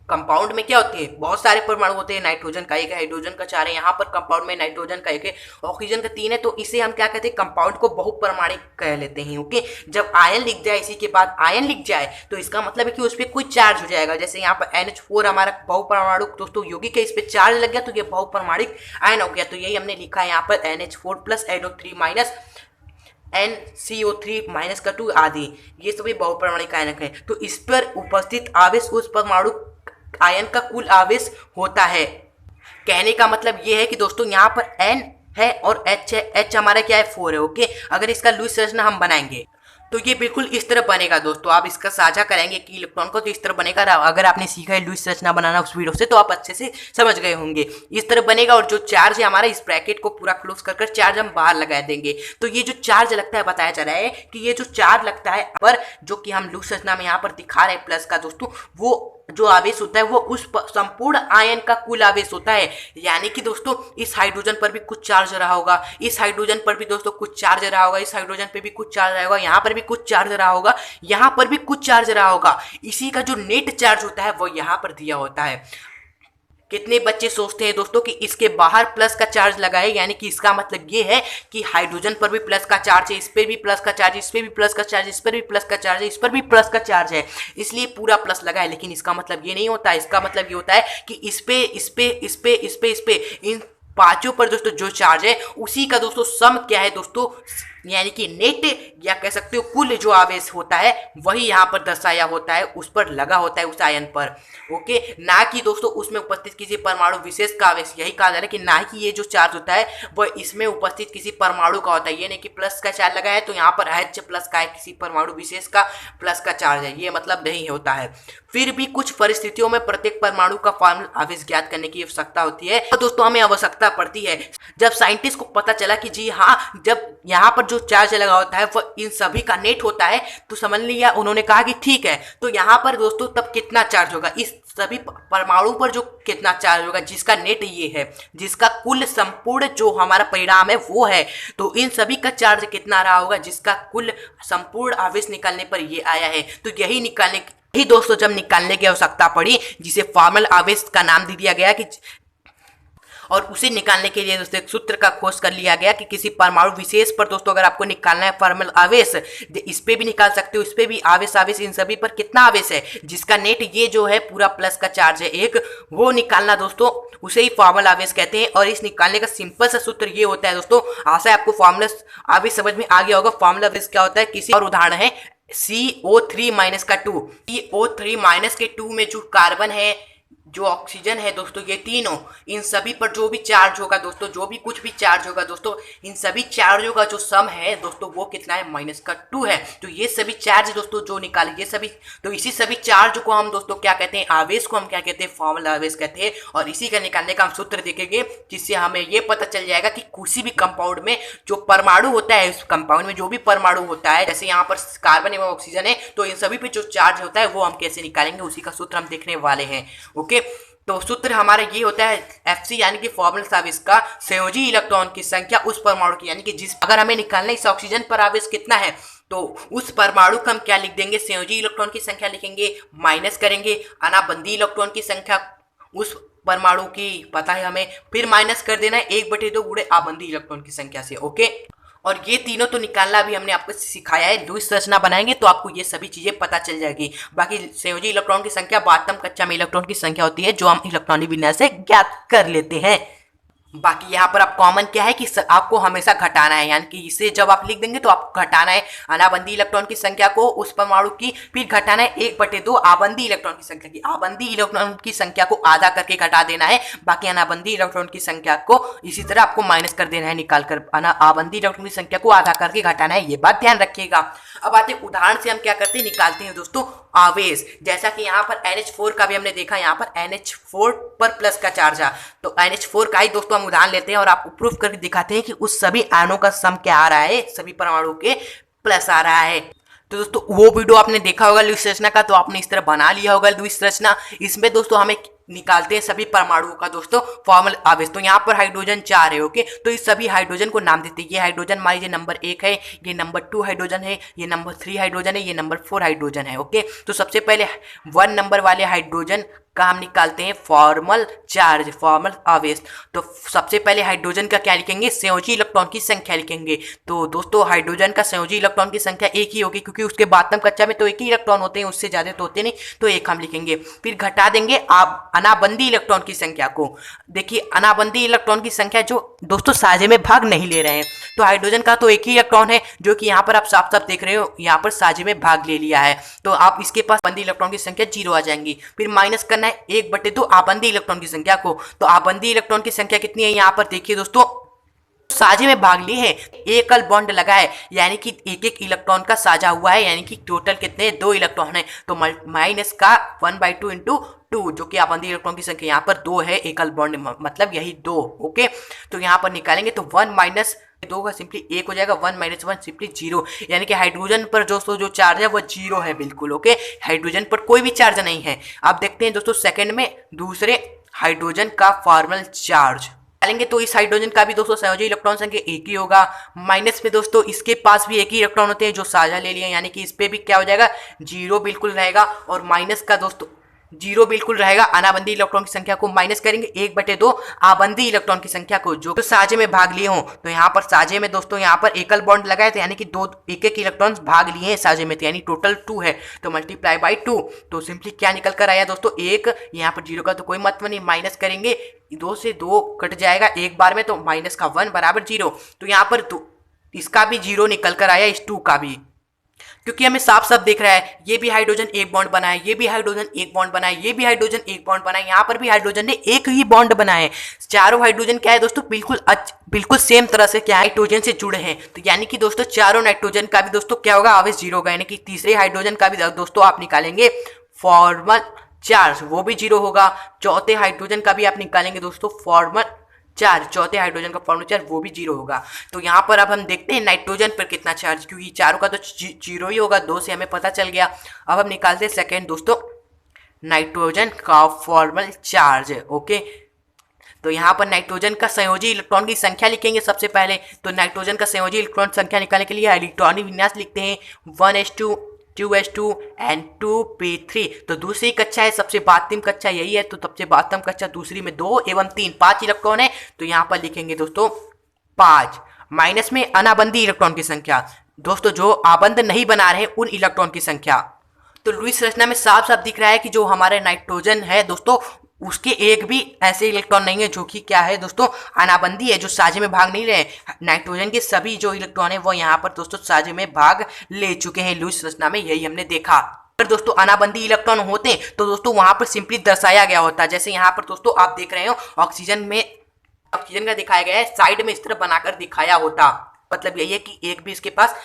कंपाउंड में क्या होते हैं, बहुत सारे परमाणु होते हैं, नाइट्रोजन का 1 है, हाइड्रोजन का 4 है, यहाँ पर कंपाउंड में नाइट्रोजन का 1 है, ऑक्सीजन का 3 है, तो इसे हम क्या कहते हैं, कंपाउंड को बहुपरमाणिक कह लेते हैं। ओके, जब आयन लिख जाए, इसी के बाद आयन लिख जाए तो इसका मतलब है कि उस पर कोई चार्ज हो जाएगा। जैसे यहाँ पर NH4 हमारा बहुपरमाणु दोस्तों यौगिक है, इस पर चार्ज लग गया तो ये बहुपरमाणिक आयन हो गया। तो यही हमने लिखा है यहाँ पर NH4+, NO3-, NCO3- आदि, ये सभी बहुपरमाणिक आयन है। तो इस पर उपस्थित आवेश उस परमाणु आयन का कुल आवेश होता है। कहने का मतलब ये है कि दोस्तों यहाँ पर N है और H है, H हमारा क्या है 4 है। ओके, अगर इसका लुईस संरचना हम बनाएंगे तो ये बिल्कुल इस तरह बनेगा दोस्तों। आप इसका साझा करेंगे कि इलेक्ट्रॉन को तो इस तरह बनेगा। अगर आपने सीखा है लुईस संरचना बनाना उस वीडियो से तो आप अच्छे से समझ गए होंगे, इस तरह बनेगा। और जो चार्ज है हमारा, इस ब्रैकेट को पूरा क्लोज कर चार्ज हम बाहर लगा देंगे। तो ये जो चार्ज लगता है, बताया जा रहा है कि ये जो चार्ज लगता है पर, जो कि हम लुईस संरचना में यहाँ पर दिखा रहे हैं प्लस का दोस्तों, वो जो आवेश होता है वो उस संपूर्ण आयन का कुल आवेश होता है। यानी कि दोस्तों इस हाइड्रोजन पर भी कुछ चार्ज रहा होगा, इस हाइड्रोजन पर भी दोस्तों कुछ चार्ज रहा होगा, इस हाइड्रोजन पे भी कुछ चार्ज रहा होगा, यहाँ पर भी कुछ चार्ज रहा होगा, यहाँ पर भी कुछ चार्ज रहा होगा। इसी का जो नेट चार्ज होता है वो यहाँ पर दिया होता है। कितने बच्चे सोचते हैं दोस्तों कि इसके बाहर प्लस का चार्ज लगाए, यानी कि इसका मतलब ये है कि हाइड्रोजन पर भी प्लस का चार्ज है, इस पर भी प्लस का चार्ज, इस पर भी प्लस का चार्ज, इस पर भी प्लस का चार्ज है, इस पर भी प्लस का चार्ज है, इसलिए पूरा प्लस लगा है। लेकिन इसका मतलब ये नहीं होता, इसका मतलब ये होता है कि इस पे, इस पे, इस पे, इस पे, इस पे, इन पांचों पर दोस्तों जो चार्ज है उसी का दोस्तों सम क्या है दोस्तों, यानी कि नेट या कह सकते हो कुल जो आवेश होता है वही यहाँ पर दर्शाया होता है, उस पर लगा होता है उस आयन पर। ओके, ना कि दोस्तों उसमें उपस्थित किसी परमाणु विशेष का आवेश। यही कहा जा रहा है कि ना कि ये जो चार्ज होता है वह इसमें उपस्थित किसी परमाणु का होता है। ये नहीं कि प्लस का चार्ज लगा है तो यहाँ पर H+ का है, किसी परमाणु विशेष का प्लस का चार्ज है, ये मतलब नहीं होता है। फिर भी कुछ परिस्थितियों में प्रत्येक परमाणु का फॉर्मल आवेश ज्ञात करने की आवश्यकता होती है। तो दोस्तों हमें आवश्यकता पड़ती है जब साइंटिस्ट को पता चला कि जी हाँ, जब यहाँ पर जो चार्ज लगा होता है वह इन सभी का नेट होता है, तो समझ लिया उन्होंने कहा कि ठीक है, तो यहाँ पर दोस्तों तब कितना चार्ज होगा, इस सभी परमाणु पर जो कितना चार्ज होगा जिसका नेट ये है, जिसका कुल संपूर्ण जो हमारा परिणाम है वो है, तो इन सभी का चार्ज कितना रहा होगा जिसका कुल संपूर्ण आवेश निकालने पर ये आया है। तो यही निकालने ही दोस्तों जब निकालने की आवश्यकता पड़ी, जिसे फॉर्मल आवेश का नाम दे दिया गया कि, और उसे निकालने के लिए दोस्तों एक सूत्र का खोज कर लिया गया कि किसी परमाणु विशेष पर दोस्तों अगर आपको निकालना है फॉर्मल आवेश, इस पे भी निकाल सकते हो, इस पे भी आवेश इन सभी पर कितना आवेश है, जिसका नेट ये जो है पूरा प्लस का चार्ज है एक, वो निकालना दोस्तों उसे ही फॉर्मल आवेश कहते हैं। और इस निकालने का सिंपल सा सूत्र ये होता है दोस्तों, आशा है आपको फॉर्मल आवेश समझ में आ गया होगा। फॉर्मल आवेश क्या होता है, किसी और उदाहरण है CO3- का 2, CO3- के 2 में जो कार्बन है, जो ऑक्सीजन है दोस्तों, ये तीनों, इन सभी पर जो भी चार्ज होगा दोस्तों, जो भी कुछ भी चार्ज होगा दोस्तों, इन सभी चार्जों का जो सम है दोस्तों वो कितना है, -2 है। तो ये सभी चार्ज दोस्तों जो निकाले, ये सभी, तो इसी सभी चार्ज को हम दोस्तों क्या कहते हैं, आवेश को हम क्या कहते हैं, फॉर्मल आवेश कहते हैं। और इसी का निकालने का हम सूत्र देखेंगे, जिससे हमें ये पता चल जाएगा कि किसी भी कंपाउंड में जो परमाणु होता है, उस कंपाउंड में जो भी परमाणु होता है, जैसे यहाँ पर कार्बन एवं ऑक्सीजन है, तो इन सभी पे जो चार्ज होता है वो हम कैसे निकालेंगे, उसी का सूत्र हम देखने वाले हैं। ओके, तो सूत्र हमारा ये होता है Fc यानी कि फॉर्मूला आवेश का संयोजी इलेक्ट्रॉन की संख्या उस परमाणु की, यानी कि जिस अगर हमें निकालना है इस ऑक्सीजन पर आवेश कितना है तो उस परमाणु को हम क्या लिख देंगे, संयोजी इलेक्ट्रॉन की संख्या लिखेंगे, माइनस करेंगे अनाबंधी इलेक्ट्रॉन की संख्या उस परमाणु की पता है हमें, फिर माइनस कर देना है 1/2 गुणे आबंधी इलेक्ट्रॉन की संख्या से। ओके, और ये तीनों तो निकालना भी हमने आपको सिखाया है। लुईस संरचना बनाएंगे तो आपको ये सभी चीजें पता चल जाएगी। बाकी संयोजी इलेक्ट्रॉन की संख्या वास्तव कक्षा में इलेक्ट्रॉन की संख्या होती है जो हम इलेक्ट्रॉनिक विन्यास से ज्ञात कर लेते हैं। बाकी यहाँ पर आप कॉमन क्या है कि आपको हमेशा घटाना है, यानी कि इसे जब आप लिख देंगे तो आपको घटाना है अनाबंधी इलेक्ट्रॉन की संख्या को उस परमाणु की, फिर घटाना है 1/2 आबंधी इलेक्ट्रॉन की संख्या की। आबंधी इलेक्ट्रॉन की संख्या को आधा करके घटा देना है, बाकी अनाबंधी इलेक्ट्रॉन की संख्या को इसी तरह आपको माइनस कर देना है, निकाल कर आबंधी इलेक्ट्रॉन की संख्या को आधा करके घटाना है, ये बात ध्यान रखिएगा। अब आते उदाहरण से हम क्या करते हैं, निकालते हैं दोस्तों आवेश। जैसा कि यहाँ पर NH4 का भी हमने देखा, यहाँ पर NH4 पर प्लस का चार्ज है, तो NH4 का ही दोस्तों हम उदाहरण लेते हैं और आपको प्रूफ करके दिखाते हैं कि उस सभी आयनों का सम क्या आ रहा है, सभी परमाणु के प्लस आ रहा है। तो दोस्तों वो वीडियो आपने देखा होगा लुईस संरचना का, तो आपने इस तरह बना लिया होगा लुईस संरचना। इसमें दोस्तों हमें निकालते हैं सभी परमाणुओं का दोस्तों फॉर्मल आवेश। तो यहाँ पर हाइड्रोजन 4 है। ओके, तो इस सभी हाइड्रोजन को नाम देते हैं। ये हाइड्रोजन मान लीजिए नंबर 1 है, ये नंबर 2 हाइड्रोजन है, ये नंबर 3 हाइड्रोजन है, ये नंबर 4 हाइड्रोजन है। ओके, तो सबसे पहले 1 नंबर वाले हाइड्रोजन का हम निकालते हैं फॉर्मल चार्ज, फॉर्मल आवेश। तो सबसे पहले हाइड्रोजन का क्या लिखेंगे, संयोजी इलेक्ट्रॉन की संख्या लिखेंगे। तो दोस्तों हाइड्रोजन का संयोजी इलेक्ट्रॉन की संख्या 1 ही होगी, क्योंकि उसके वास्तव कक्षा में तो 1 ही इलेक्ट्रॉन होते हैं, उससे ज्यादा तो होते नहीं, तो 1 हम लिखेंगे। फिर घटा देंगे आप अनाबंधी इलेक्ट्रॉन की संख्या को। देखिए अनाबंधी इलेक्ट्रॉन की संख्या जो दोस्तों साझे में भाग नहीं ले रहे हैं, तो हाइड्रोजन का तो 1 ही इलेक्ट्रॉन है जो कि यहाँ पर आप साफ साफ देख रहे हो, यहाँ पर साझे में भाग ले लिया है, तो आप इसके पास बंदी इलेक्ट्रॉन की संख्या 0 आ जाएंगी। फिर माइनस करना है 1/2 आबंधी इलेक्ट्रॉन की संख्या को। तो आबंधी इलेक्ट्रॉन की संख्या कितनी है, यहाँ पर देखिए दोस्तों साझे में भाग लिए हैं, एकल बॉन्ड लगा है, यानी कि एक एक इलेक्ट्रॉन का साझा हुआ है, यानी कि टोटल कितने 2 इलेक्ट्रॉन है। तो माइनस का 1/2 इंटू 2 जो कि आबंधी इलेक्ट्रॉन की संख्या यहाँ पर 2 है, एकल बॉन्ड मतलब यही 2। ओके, तो यहाँ पर निकालेंगे तो 1 माइनस 2 का सिंपली 1 हो जाएगा, 1 माइनस 1 सिंपली 0, यानी कि हाइड्रोजन पर दोस्तों जो चार्ज है वो 0 है बिल्कुल। ओके, हाइड्रोजन पर कोई भी चार्ज नहीं है। अब देखते हैं दोस्तों सेकंड में दूसरे हाइड्रोजन का फॉर्मल चार्ज डालेंगे, तो इस हाइड्रोजन का भी दोस्तों संयोजी इलेक्ट्रॉन संख्या 1 ही होगा। माइनस में दोस्तों इसके पास भी 1 ही इलेक्ट्रॉन होते हैं जो साझा ले लिए, यानी कि इस पे भी क्या हो जाएगा 0 बिल्कुल रहेगा, और माइनस का दोस्तों 0 बिल्कुल रहेगा। अनाबंधी इलेक्ट्रॉन की संख्या को माइनस करेंगे 1/2 आबंधी इलेक्ट्रॉन की संख्या को जो साझे में भाग लिए हों। तो यहाँ पर साझे में दोस्तों यहाँ पर एकल बॉन्ड लगाए थे, यानी कि 2 एक इलेक्ट्रॉन भाग लिए हैं साझे में, तो यानी टोटल 2 है, तो मल्टीप्लाई बाई 2, तो सिंपली क्या निकल कर आया दोस्तों 1। यहाँ पर 0 का तो कोई मतलब नहीं, माइनस करेंगे 2 से 2 कट जाएगा एक बार में, तो माइनस का 1 बराबर 0। तो यहाँ पर इसका भी 0 निकल कर आया, इस 2 का भी, क्योंकि हमें साफ साफ दिख रहा है ये भी हाइड्रोजन 1 बॉन्ड बनाए, ये भी हाइड्रोजन 1 बॉन्ड बनाए, ये भी हाइड्रोजन 1 बॉन्ड बनाए, यहाँ पर भी हाइड्रोजन ने 1 ही बॉन्ड बनाए। चारों हाइड्रोजन क्या है दोस्तों बिल्कुल सेम तरह से क्या नाइट्रोजन से जुड़े हैं, तो यानी कि दोस्तों चारों नाइट्रोजन का भी दोस्तों क्या होगा आवेश 0 होगा, यानी कि तीसरे हाइड्रोजन का भी दोस्तों आप निकालेंगे फॉर्मल चार्ज, वो भी 0 होगा। चौथे हाइड्रोजन का भी आप निकालेंगे दोस्तों फॉर्मल चार्ज, चौथे हाइड्रोजन का फॉर्मल चार्ज वो भी 0 होगा। तो यहाँ पर अब हम देखते हैं नाइट्रोजन पर कितना चार्ज, क्योंकि चारों का तो 0 ही होगा, 2 से हमें पता चल गया। अब हम निकालते हैं सेकेंड दोस्तों नाइट्रोजन का फॉर्मल चार्ज। ओके, तो यहाँ पर नाइट्रोजन का संयोजी इलेक्ट्रॉन की संख्या लिखेंगे सबसे पहले। तो नाइट्रोजन का संयोजी इलेक्ट्रॉन संख्या निकालने के लिए इलेक्ट्रॉनिक विन्यास लिखते हैं 1s2 2s2 and 2p3। तो दूसरी कक्षा है, सबसे बातम कक्षा यही है, तो सबसे बातम कक्षा दूसरी में 2 एवं 3 5 इलेक्ट्रॉन है, तो यहाँ पर लिखेंगे दोस्तों 5। माइनस में अनाबंधी इलेक्ट्रॉन की संख्या, दोस्तों जो आबंध नहीं बना रहे उन इलेक्ट्रॉन की संख्या। तो लुईस संरचना में साफ साफ दिख रहा है कि जो हमारे नाइट्रोजन है दोस्तों उसके एक भी ऐसे इलेक्ट्रॉन नहीं है जो कि क्या है दोस्तों अनाबंधी है, जो साझे में भाग नहीं रहे। नाइट्रोजन के सभी जो इलेक्ट्रॉन है वो यहाँ पर दोस्तों साझे में भाग ले चुके हैं लुईस संरचना में, यही हमने देखा। अगर दोस्तों अनाबंधी इलेक्ट्रॉन होते तो दोस्तों वहां पर सिंपली दर्शाया गया होता, जैसे यहाँ पर दोस्तों आप देख रहे हो ऑक्सीजन का दिखाया गया है, साइड में इस तरह बनाकर दिखाया होता, मतलब यही है कि एक भी इसके पास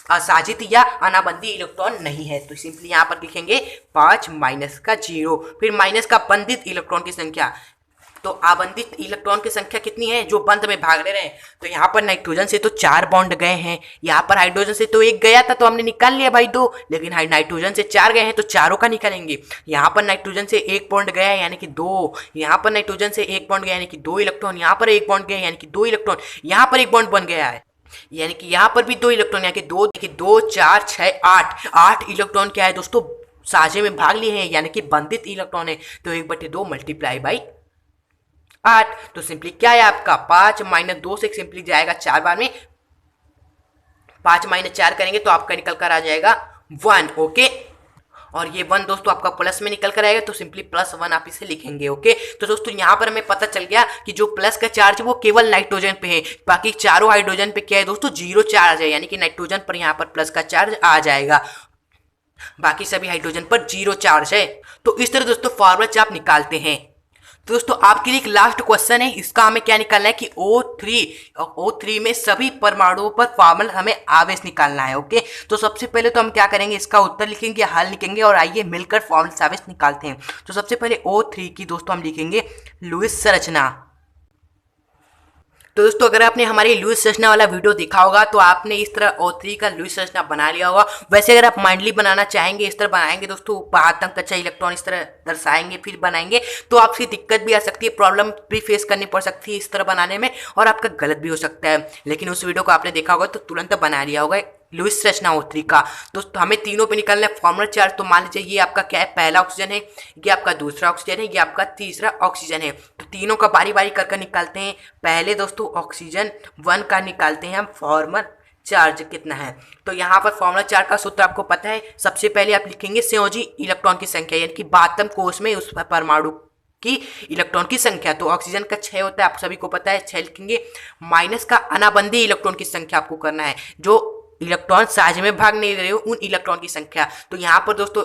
असाजित या अनाबंधी इलेक्ट्रॉन नहीं है। तो सिंपली यहाँ पर लिखेंगे 5 माइनस का 0, फिर माइनस का बंधित इलेक्ट्रॉन की संख्या। तो आबंधित इलेक्ट्रॉन की संख्या कितनी है जो बंद में भाग ले रहे हैं। तो यहाँ पर नाइट्रोजन से तो 4 बॉन्ड गए हैं, यहाँ पर हाइड्रोजन से तो 1 गया था तो हमने निकाल लिया भाई 2, लेकिन नाइट्रोजन से 4 गए हैं तो चारों का निकालेंगे। यहाँ पर नाइट्रोजन से 1 बॉन्ड गया है यानी कि 2, यहाँ पर नाइट्रोजन से 1 बॉन्ड गया यानी कि 2 इलेक्ट्रॉन, यहाँ पर 1 बॉन्ड गया यानी कि 2 इलेक्ट्रॉन, यहाँ पर 1 बॉन्ड बन गया है यानी कि यहाँ पर भी 2 इलेक्ट्रॉन, यानी कि 2 4 6 8 इलेक्ट्रॉन क्या है दोस्तों साझे में भाग लिए हैं यानी कि बंधित इलेक्ट्रॉन है। तो 1/2 मल्टीप्लाई बाई 8, तो सिंपली क्या है आपका 5 - 2 से सिंपली जाएगा 4 बार में, 5 - 4 करेंगे तो आपका निकल कर आ जाएगा 1। ओके, और ये 1 दोस्तों आपका प्लस में निकल कर आएगा तो सिंपली +1 आप इसे लिखेंगे। ओके, तो दोस्तों यहाँ पर हमें पता चल गया कि जो प्लस का चार्ज है वो केवल नाइट्रोजन पे है, बाकी चारों हाइड्रोजन पे क्या है दोस्तों 0 चार्ज है, यानी कि नाइट्रोजन पर यहाँ पर प्लस का चार्ज आ जाएगा, बाकी सभी हाइड्रोजन पर 0 चार्ज है। तो इस तरह दोस्तों फॉर्मूला चार्ट निकालते हैं। तो दोस्तों आपके लिए एक लास्ट क्वेश्चन है, इसका हमें क्या निकालना है कि O3 में सभी परमाणुओं पर फॉर्मल हमें आवेश निकालना है। ओके, तो सबसे पहले तो हम क्या करेंगे, इसका उत्तर लिखेंगे, हल लिखेंगे और आइए मिलकर फॉर्मल आवेश निकालते हैं। तो सबसे पहले O3 की दोस्तों हम लिखेंगे लुईस संरचना। तो दोस्तों अगर आपने हमारी लुईस संरचना वाला वीडियो देखा होगा तो आपने इस तरह O3 का लुईस संरचना बना लिया होगा। वैसे अगर आप माइंडली बनाना चाहेंगे इस तरह बनाएंगे दोस्तों, आतंक कच्चा इलेक्ट्रॉन इस तरह दर्शाएंगे फिर बनाएंगे तो आपकी दिक्कत भी आ सकती है, प्रॉब्लम भी फेस करनी पड़ सकती है इस तरह बनाने में, और आपका गलत भी हो सकता है। लेकिन उस वीडियो को आपने देखा होगा तो तुरंत बना लिया होगा लुईस संरचना O3 का। दोस्तों हमें तीनों पे निकालना है फॉर्मल चार्ज। तो मान लीजिए ये आपका क्या है, पहला ऑक्सीजन है, ये आपका दूसरा ऑक्सीजन है, ये आपका तीसरा ऑक्सीजन है। तो तीनों का बारी बारी कर निकालते हैं। पहले दोस्तों ऑक्सीजन 1 का निकालते हैं हम फॉर्मल चार्ज कितना है। तो यहाँ पर फॉर्मूला चार्ज का सूत्र आपको पता है, सबसे पहले आप लिखेंगे संयोजी इलेक्ट्रॉन की संख्या, यानी कि 12वें कोष में उस परमाणु की इलेक्ट्रॉन की संख्या। तो ऑक्सीजन का 6 होता है, आप सभी को पता है 6 लिखेंगे, माइनस का अनाबंधी इलेक्ट्रॉन की संख्या आपको करना है, जो इलेक्ट्रॉन साझे में भाग नहीं रहे हो उन इलेक्ट्रॉन की संख्या। तो यहाँ पर दोस्तों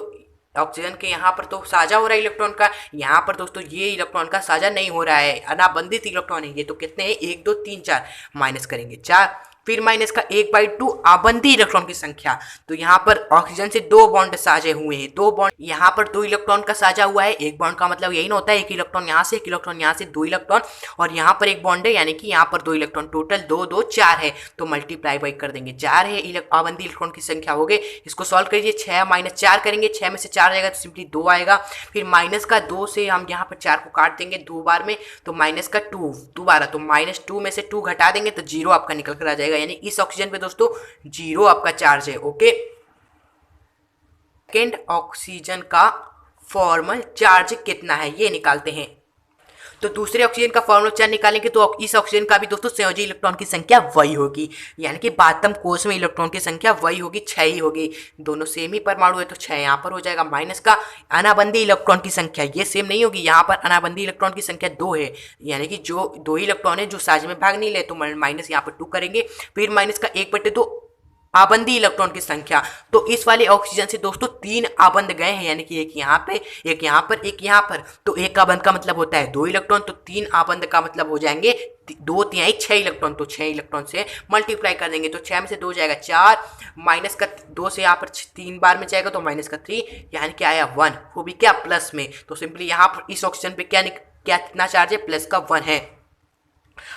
ऑक्सीजन के यहाँ पर तो साझा हो रहा है इलेक्ट्रॉन का, यहाँ पर दोस्तों ये इलेक्ट्रॉन का साझा नहीं हो रहा है, अनाबंधित इलेक्ट्रॉन है ये। तो कितने हैं 1 2 3 4, माइनस करेंगे 4, फिर माइनस का 1/2 आबंधी इलेक्ट्रॉन की संख्या। तो यहाँ पर ऑक्सीजन से 2 बॉन्ड साझे हुए हैं, 2 बॉन्ड यहाँ पर 2 इलेक्ट्रॉन का साझा हुआ है। 1 बॉन्ड का मतलब यही ना होता है 1 इलेक्ट्रॉन यहाँ से 1 इलेक्ट्रॉन यहाँ से 2 इलेक्ट्रॉन, और यहाँ पर 1 बॉन्ड है यानी कि यहाँ पर 2 इलेक्ट्रॉन, टोटल 2 2 4 है। तो मल्टीप्लाई बाई कर देंगे, 4 है आबंधी इलेक्ट्रॉन की संख्या हो गई। इसको सॉल्व करिए, 6 - 4 करेंगे, 6 में से 4 जाएगा तो सिंपली 2 आएगा। फिर माइनस का 2 से हम यहाँ पर 4 को काट देंगे 2 बार में, तो माइनस का 2 दोबारा, तो -2 में से 2 घटा देंगे तो 0 आपका निकल कर आ जाएगा, यानी इस ऑक्सीजन पे दोस्तों 0 आपका चार्ज है। ओके, सेकेंड ऑक्सीजन का फॉर्मल चार्ज कितना है ये निकालते हैं। तो दूसरे ऑक्सीजन का फॉर्मल चार्ज निकालेंगे तो इस ऑक्सीजन का भी दोस्तों संयोजी इलेक्ट्रॉन की संख्या वही होगी, यानी कि 12वें कोष में इलेक्ट्रॉन की संख्या वही होगी, 6 ही होगी। दोनों सेम ही परमाणु है तो 6 यहाँ पर हो जाएगा। माइनस का अनाबंधी इलेक्ट्रॉन की संख्या ये सेम नहीं होगी, यहाँ पर अनाबंधी इलेक्ट्रॉन की संख्या 2 है, यानी कि जो 2 इलेक्ट्रॉन है जो साझे में भाग नहीं ले, तो माइनस यहाँ पर 2 करेंगे। फिर माइनस का 1/2 आबंधी इलेक्ट्रॉन की संख्या। तो इस वाले ऑक्सीजन से दोस्तों 3 आबंध गए हैं, यानी कि एक यहाँ पे, एक यहाँ पर, एक यहाँ पर। तो एक आबंध का मतलब होता है 2 इलेक्ट्रॉन, तो 3 आबंध का मतलब हो जाएंगे 2 तिहाई 6 इलेक्ट्रॉन। तो 6 इलेक्ट्रॉन से मल्टीप्लाई कर देंगे तो 6 में से 2 जाएगा 4, माइनस का 2 से यहाँ पर 3 बार में जाएगा तो माइनस का 3, यानी कि आया 1, वो भी क्या प्लस में। तो सिंपली यहाँ पर इस ऑक्सीजन पे क्या कितना चार्ज है, प्लस का 1 है।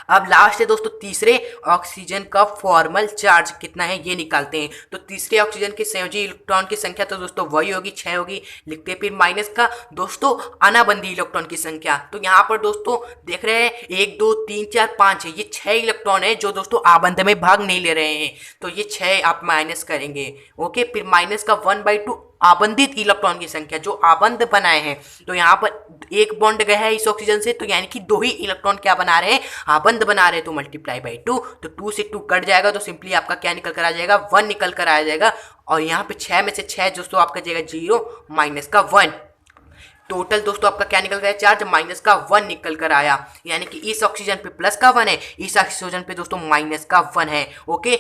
अब लास्ट है दोस्तों तीसरे ऑक्सीजन का फॉर्मल चार्ज कितना है ये निकालते हैं। तो तीसरे ऑक्सीजन के संयोजी इलेक्ट्रॉन की संख्या तो दोस्तों वही होगी, 6 होगी, लिखते हैं। फिर माइनस का दोस्तों अनाबंधी इलेक्ट्रॉन की संख्या। तो यहाँ पर दोस्तों देख रहे हैं 1 2 3 4 5 है, ये 6 इलेक्ट्रॉन है जो दोस्तों आबंध में भाग नहीं ले रहे हैं, तो ये 6 आप माइनस करेंगे। ओके, फिर माइनस का 1/2 आबंधित इलेक्ट्रॉन की संख्या जो आबंध बनाए हैं। तो यहाँ पर 1 बॉन्ड गया है इस ऑक्सीजन से, तो यानी कि 2 ही इलेक्ट्रॉन क्या बना रहे हैं, आबंध बना रहे हैं। तो मल्टीप्लाई बाई 2, तो 2 से 2 कट जाएगा तो सिंपली आपका क्या निकल कर आ जाएगा, 1 निकल कर आ जाएगा। और यहाँ पे 6 में से 6 दोस्तों आपका जाएगा 0, माइनस का 1। टोटल दोस्तों आपका क्या निकल गया चार्ज, माइनस का 1 निकल कर आया, यानी कि इस ऑक्सीजन पे प्लस का 1 है, इस ऑक्सीजन पे दोस्तों माइनस का 1 है। ओके,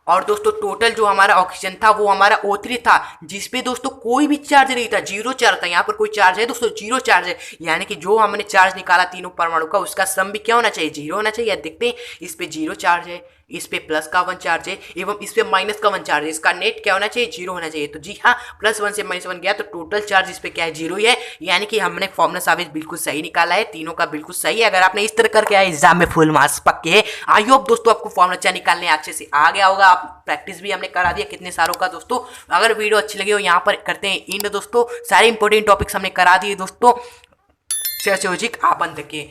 और दोस्तों टोटल जो हमारा ऑक्सीजन था वो हमारा O3 था, जिसपे दोस्तों कोई भी चार्ज नहीं था, 0 चार्ज था। यहाँ पर कोई चार्ज है दोस्तों, 0 चार्ज है, यानी कि जो हमने चार्ज निकाला तीनों परमाणु का उसका सम भी क्या होना चाहिए, 0 होना चाहिए। देखते हैं इस पे 0 चार्ज है, इस पे प्लस का 1 चार्ज है एवं इस पे माइनस का 1 चार्ज है। इसका नेट क्या होना चाहिए, 0 होना चाहिए। तो जी हाँ, +1 से -1 गया तो टोटल चार्ज इस पे क्या है, 0 ही है। यानी कि हमने फॉर्मूला साबित बिल्कुल सही निकाला है, तीनों का बिल्कुल सही है। अगर आपने इस तरह करके आए एग्जाम में फुल मार्क्स पक्के है। आई होप दोस्तों आपको फॉर्मूला अच्छा निकालने अच्छे से आ गया होगा। आप प्रैक्टिस भी हमने करा दिया कितने सारों का दोस्तों। अगर वीडियो अच्छी लगी हो यहाँ पर करते हैं इन दोस्तों, सारे इंपॉर्टेंट टॉपिक्स हमने करा दिए दोस्तों सहसंयोजक आबंध के,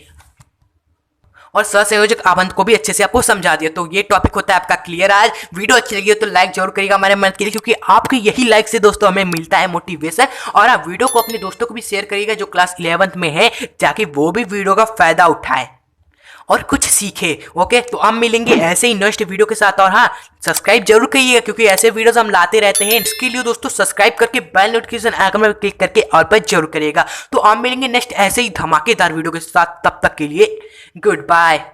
और सहसंयोजक आबंध को भी अच्छे से आपको समझा दिया। तो ये टॉपिक होता है आपका क्लियर। आज वीडियो अच्छी लगी हो तो लाइक जरूर करिएगा हमारे मदद के लिए, क्योंकि आपकी यही लाइक से दोस्तों हमें मिलता है मोटिवेशन। और आप वीडियो को अपने दोस्तों को भी शेयर करिएगा जो क्लास 11th में है, ताकि वो भी वीडियो का फायदा उठाए और कुछ सीखे। ओके, तो हम मिलेंगे ऐसे ही नेक्स्ट वीडियो के साथ। और हाँ, सब्सक्राइब जरूर करिएगा क्योंकि ऐसे वीडियोस हम लाते रहते हैं। इसके लिए दोस्तों सब्सक्राइब करके बेल नोटिफिकेशन आइकन पर क्लिक करके ऑल पर जरूर करिएगा। तो हम मिलेंगे नेक्स्ट ऐसे ही धमाकेदार वीडियो के साथ, तब तक के लिए गुड बाय।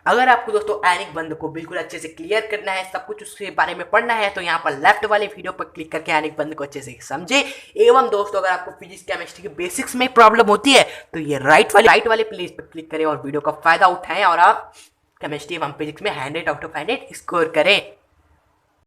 अगर आपको दोस्तों आयनिक बंध को बिल्कुल अच्छे से क्लियर करना है, सब कुछ उसके बारे में पढ़ना है, तो यहाँ पर लेफ्ट वाले वीडियो पर क्लिक करके आयनिक बंध को अच्छे से समझे। एवं दोस्तों अगर आपको फिजिक्स केमिस्ट्री के बेसिक्स में प्रॉब्लम होती है तो ये राइट वाले प्लेस पर क्लिक करें और वीडियो का फायदा उठाएं और आप केमिस्ट्री एवं फिजिक्स में 100 आउट ऑफ 100 स्कोर करें।